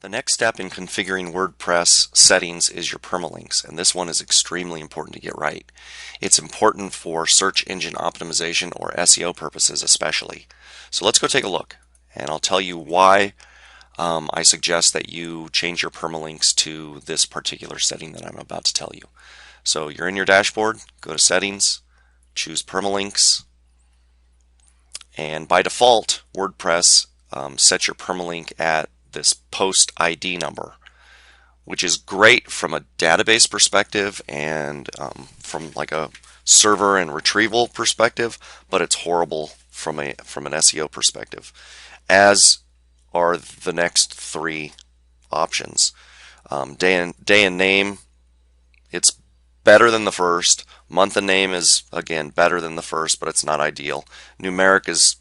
The next step in configuring WordPress settings is your permalinks, and this one is extremely important to get right. It's important for search engine optimization or SEO purposes especially. So let's go take a look, and I'll tell you why I suggest that you change your permalinks to this particular setting that I'm about to tell you. So you're in your dashboard, go to Settings, choose Permalinks, and by default WordPress sets your permalink at this post ID number, which is great from a database perspective and from like a server and retrieval perspective, but it's horrible from an SEO perspective, as are the next three options. Day and name, it's better than the first. Month and name is again better than the first, but it's not ideal. Numeric is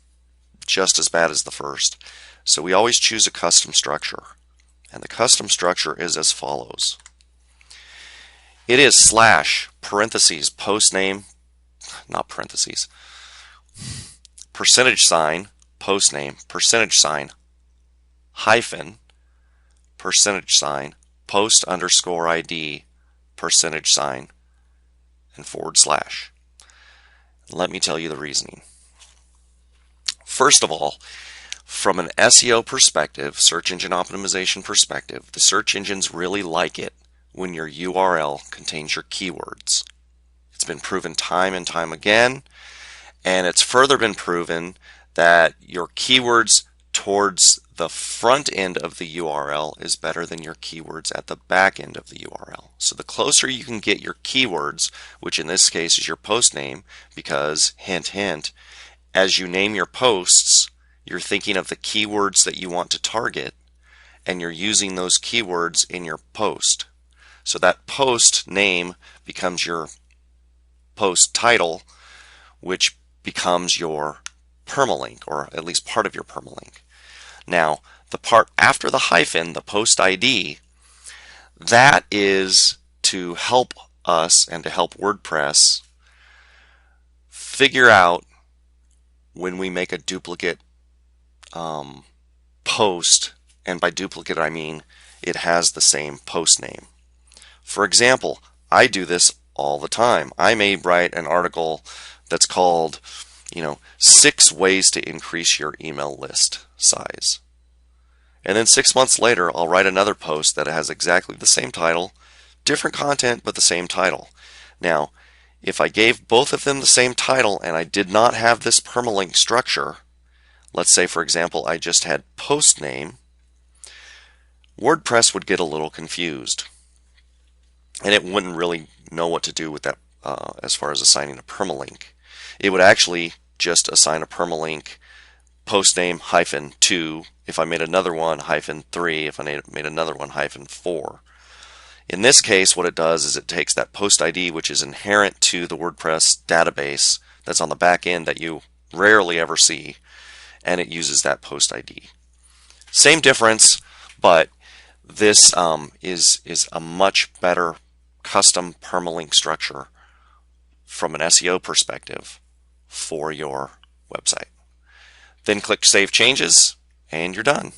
just as bad as the first. So we always choose a custom structure, and the custom structure is as follows. It is / parentheses post name, not parentheses, %, post name, %, hyphen, %, post underscore ID, %, and /. Let me tell you the reasoning. First of all, from an SEO perspective, search engine optimization perspective, the search engines really like it when your URL contains your keywords. It's been proven time and time again, and it's further been proven that your keywords towards the front end of the URL is better than your keywords at the back end of the URL. So the closer you can get your keywords, which in this case is your post name, because hint hint, as you name your posts, you're thinking of the keywords that you want to target, and you're using those keywords in your post. So that post name becomes your post title, which becomes your permalink, or at least part of your permalink. Now, the part after the hyphen, the post ID, that is to help us and to help WordPress figure out when we make a duplicate post, and by duplicate I mean it has the same post name. For example, I do this all the time. I may write an article that's called, 6 ways to increase your email list size. And then 6 months later, I'll write another post that has exactly the same title, different content, but the same title. Now, if I gave both of them the same title and I did not have this permalink structure, let's say, for example, I just had post name, WordPress would get a little confused, and it wouldn't really know what to do with that as far as assigning a permalink. It would actually just assign a permalink post name -2 if I made another one -3 if I made another one -4. In this case, what it does is it takes that post ID, which is inherent to the WordPress database that's on the back end that you rarely ever see, and it uses that post ID. Same difference, but this is a much better custom permalink structure from an SEO perspective for your website. Then click Save Changes, and you're done.